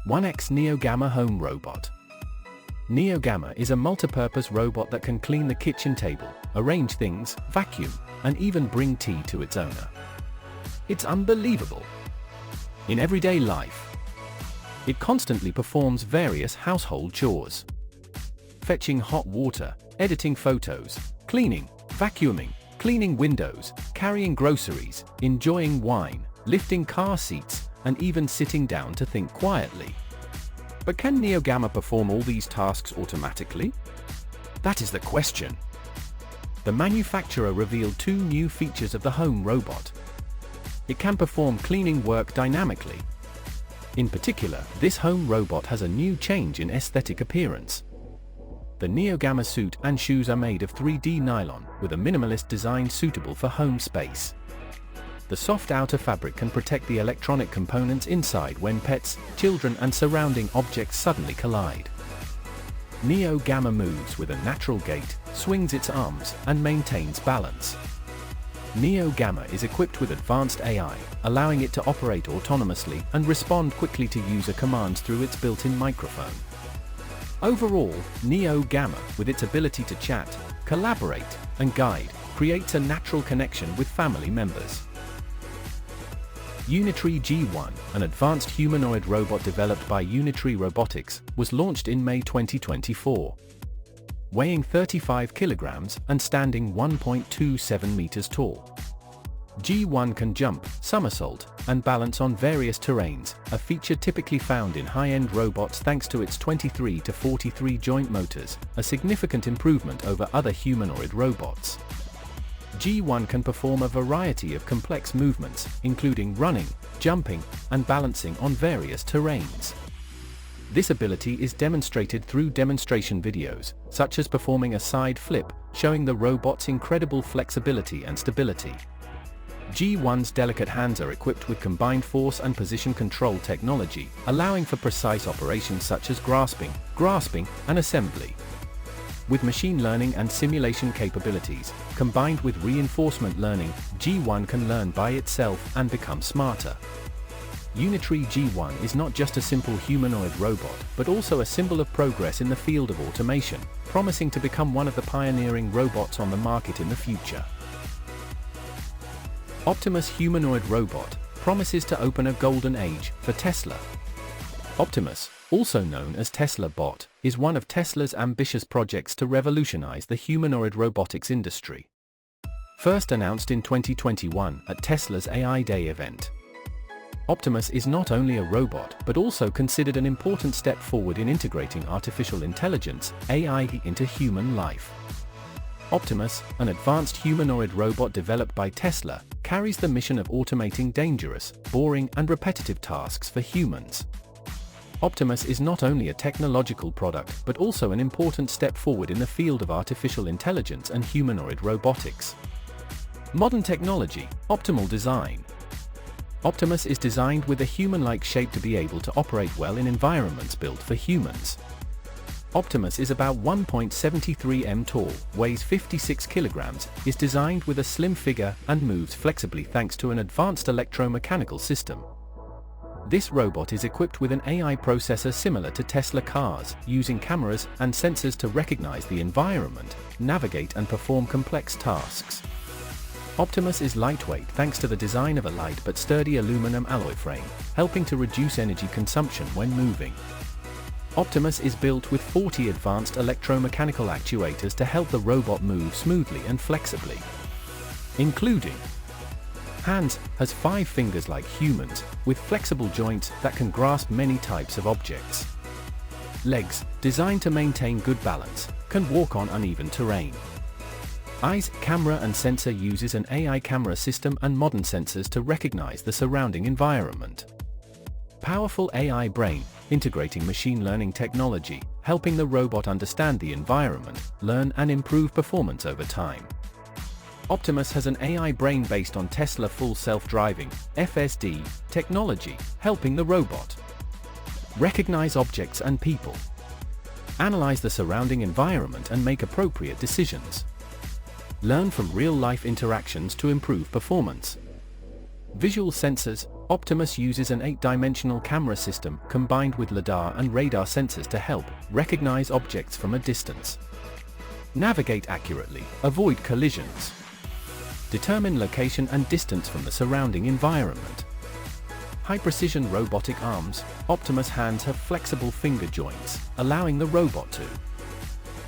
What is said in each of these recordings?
1X NeoGamma Home Robot. NeoGamma is a multipurpose robot that can clean the kitchen table, arrange things, vacuum, and even bring tea to its owner. It's unbelievable. In everyday life, it constantly performs various household chores. Fetching hot water, editing photos, cleaning, vacuuming, cleaning windows, carrying groceries, enjoying wine, lifting car seats, and even sitting down to think quietly. But can NeoGamma perform all these tasks automatically? That is the question. The manufacturer revealed two new features of the home robot. It can perform cleaning work dynamically. In particular, this home robot has a new change in aesthetic appearance. The NeoGamma suit and shoes are made of 3D nylon, with a minimalist design suitable for home space. The soft outer fabric can protect the electronic components inside when pets, children, and surrounding objects suddenly collide. NeoGamma moves with a natural gait, swings its arms, and maintains balance. NeoGamma is equipped with advanced AI, allowing it to operate autonomously and respond quickly to user commands through its built-in microphone. Overall, NeoGamma, with its ability to chat, collaborate, and guide, creates a natural connection with family members. Unitree G1, an advanced humanoid robot developed by Unitree Robotics, was launched in May 2024. Weighing 35 kilograms and standing 1.27 meters tall, G1 can jump, somersault, and balance on various terrains, a feature typically found in high-end robots thanks to its 23 to 43 joint motors, a significant improvement over other humanoid robots. G1 can perform a variety of complex movements, including running, jumping, and balancing on various terrains. This ability is demonstrated through demonstration videos, such as performing a side flip, showing the robot's incredible flexibility and stability. G1's delicate hands are equipped with combined force and position control technology, allowing for precise operations such as grasping, and assembly. With machine learning and simulation capabilities, combined with reinforcement learning, G1 can learn by itself and become smarter. Unitree G1 is not just a simple humanoid robot, but also a symbol of progress in the field of automation, promising to become one of the pioneering robots on the market in the future. Optimus humanoid robot promises to open a golden age for Tesla. Optimus, also known as Tesla Bot, is one of Tesla's ambitious projects to revolutionize the humanoid robotics industry. First announced in 2021 at Tesla's AI Day event, Optimus is not only a robot but also considered an important step forward in integrating artificial intelligence, AI, into human life. Optimus, an advanced humanoid robot developed by Tesla, carries the mission of automating dangerous, boring, and repetitive tasks for humans. Optimus is not only a technological product but also an important step forward in the field of artificial intelligence and humanoid robotics. Modern technology, optimal design. Optimus is designed with a human-like shape to be able to operate well in environments built for humans. Optimus is about 1.73 m tall, weighs 56 kilograms, is designed with a slim figure, and moves flexibly thanks to an advanced electromechanical system. This robot is equipped with an AI processor similar to Tesla cars, using cameras and sensors to recognize the environment, navigate, and perform complex tasks. Optimus is lightweight thanks to the design of a light but sturdy aluminum alloy frame, helping to reduce energy consumption when moving. Optimus is built with 40 advanced electromechanical actuators to help the robot move smoothly and flexibly, including hands, has 5 fingers like humans, with flexible joints that can grasp many types of objects. Legs, designed to maintain good balance, can walk on uneven terrain. Eyes, camera and sensor uses an AI camera system and modern sensors to recognize the surrounding environment. Powerful AI brain, integrating machine learning technology, helping the robot understand the environment, learn and improve performance over time. Optimus has an AI brain based on Tesla Full Self-Driving (FSD) technology, helping the robot recognize objects and people, analyze the surrounding environment and make appropriate decisions, learn from real-life interactions to improve performance. Visual sensors, Optimus uses an 8-dimensional camera system combined with LiDAR and radar sensors to help recognize objects from a distance, navigate accurately, avoid collisions, determine location and distance from the surrounding environment. High-precision robotic arms. Optimus hands have flexible finger joints, allowing the robot to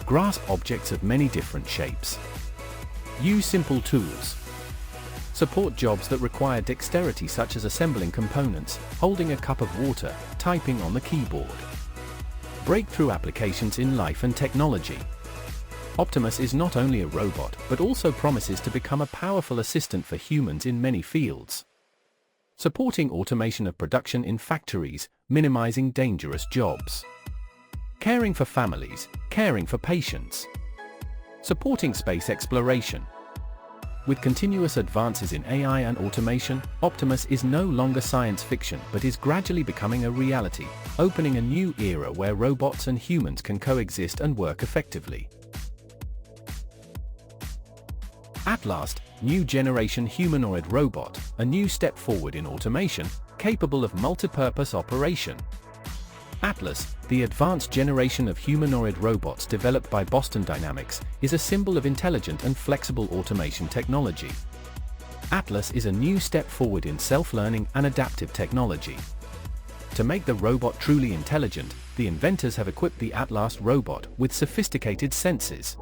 grasp objects of many different shapes, use simple tools, support jobs that require dexterity such as assembling components, holding a cup of water, typing on the keyboard. Breakthrough applications in life and technology. Optimus is not only a robot but also promises to become a powerful assistant for humans in many fields, supporting automation of production in factories, minimizing dangerous jobs, caring for families, caring for patients, supporting space exploration. With continuous advances in AI and automation, Optimus is no longer science fiction but is gradually becoming a reality, opening a new era where robots and humans can coexist and work effectively. At last, new generation humanoid robot, a new step forward in automation, capable of multipurpose operation. Atlas, the advanced generation of humanoid robots developed by Boston Dynamics, is a symbol of intelligent and flexible automation technology. Atlas is a new step forward in self-learning and adaptive technology. To make the robot truly intelligent, the inventors have equipped the Atlas robot with sophisticated senses.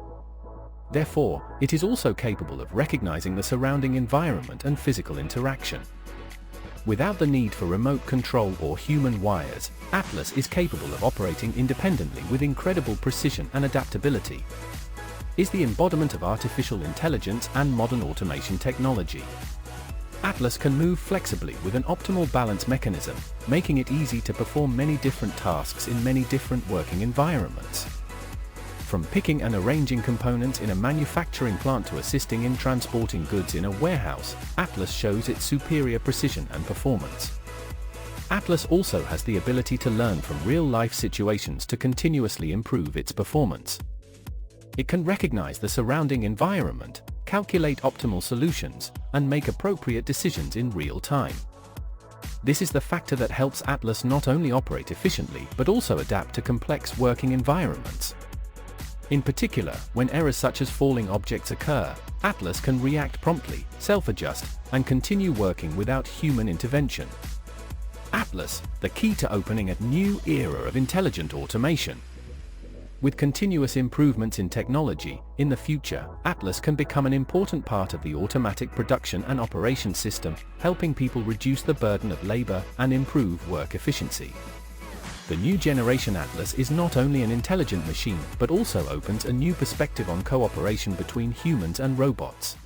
Therefore, it is also capable of recognizing the surrounding environment and physical interaction. Without the need for remote control or human wires, Atlas is capable of operating independently with incredible precision and adaptability. Is the embodiment of artificial intelligence and modern automation technology. Atlas can move flexibly with an optimal balance mechanism, making it easy to perform many different tasks in many different working environments. From picking and arranging components in a manufacturing plant to assisting in transporting goods in a warehouse, Atlas shows its superior precision and performance. Atlas also has the ability to learn from real-life situations to continuously improve its performance. It can recognize the surrounding environment, calculate optimal solutions, and make appropriate decisions in real time. This is the factor that helps Atlas not only operate efficiently but also adapt to complex working environments. In particular, when errors such as falling objects occur, Atlas can react promptly, self-adjust, and continue working without human intervention. Atlas, the key to opening a new era of intelligent automation. With continuous improvements in technology, in the future, Atlas can become an important part of the automatic production and operation system, helping people reduce the burden of labor and improve work efficiency. The new generation Atlas is not only an intelligent machine but also opens a new perspective on cooperation between humans and robots.